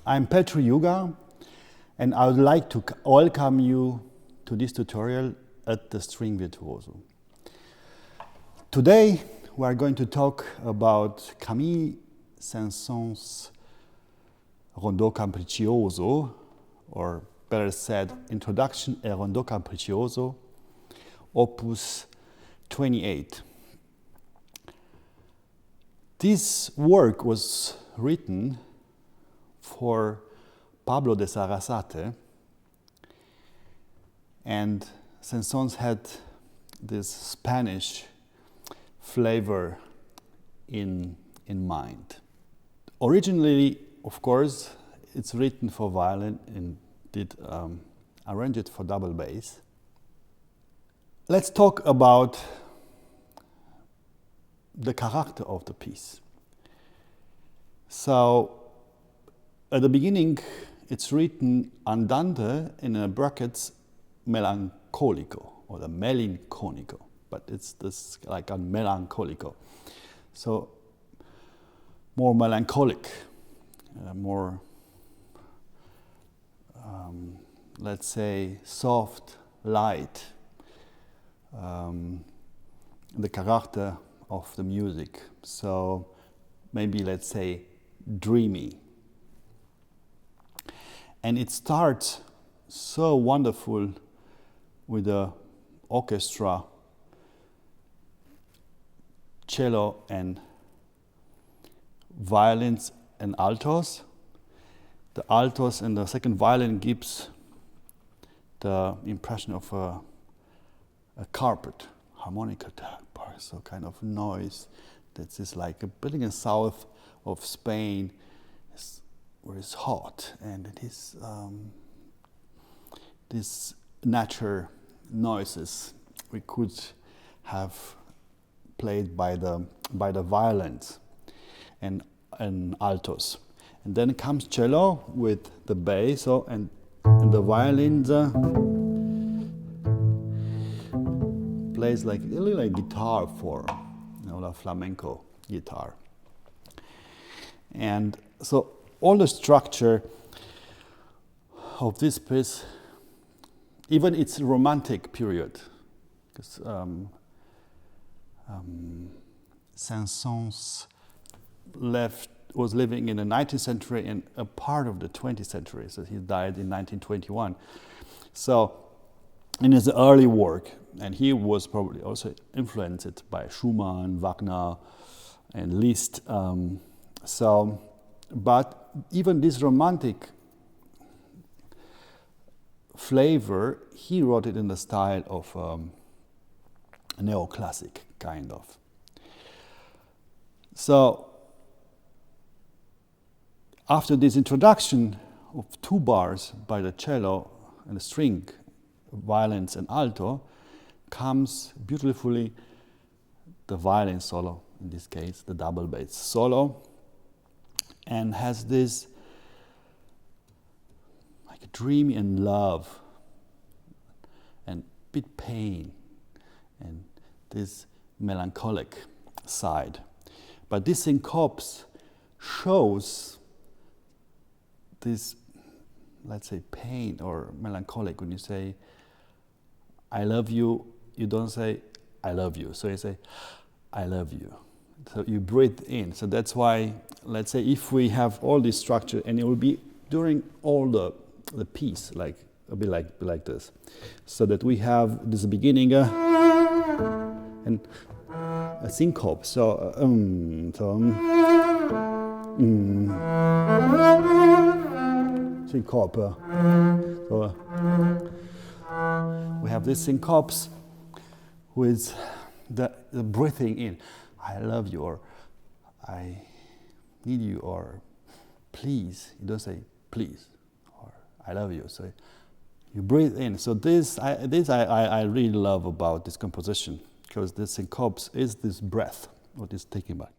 I'm Petru Iuga, and I would like to welcome you to this tutorial at the String Virtuoso. Today we are going to talk about Camille Saint-Saëns' Rondo Capriccioso, or better said, Introduction a Rondo Capriccioso, Opus 28. This work was written for Pablo de Sarasate, and Saint-Saëns had this Spanish flavor in mind. Originally, of course, it's written for violin and did arrange it for double bass. Let's talk about the character of the piece. So, at the beginning, it's written andante in brackets melancolico, or the melinconico, but it's this like a melancholico. So, more melancholic, more, let's say, soft, light, the character of the music. So, maybe let's say dreamy. And it starts so wonderful with the orchestra, cello and violins and altos. The altos and the second violin gives the impression of a carpet, harmonica type, so kind of noise that is like a building in south of Spain, where it's hot, and it is these natural noises we could have played by the violins and altos. And then comes cello with the bass, and the violins plays like a little like guitar for, the flamenco guitar. And so all the structure of this piece, even its romantic period, because Saint-Saëns was living in the 19th century and a part of the 20th century, so he died in 1921. So in his early work, and he was probably also influenced by Schumann, Wagner, and Liszt. But even this romantic flavor, he wrote it in the style of neoclassic, kind of. So, after this introduction of two bars by the cello and the string, violins and alto, comes beautifully the violin solo, in this case the double bass solo, and has this like dreamy and love and bit pain and this melancholic side. But this syncopes shows this, let's say, pain or melancholic. When you say I love you, you don't say I love you, so you say I love you. So you breathe in. So that's why, let's say, if we have all this structure, and it will be during all the piece, like a bit like this, so that we have this beginning and a syncope. So syncope. So we have these syncopes with the breathing in. I love you, or I need you, or please. You don't say please, or I love you. So you breathe in. So this I really love about this composition, because this syncopes is this breath, what is taken back.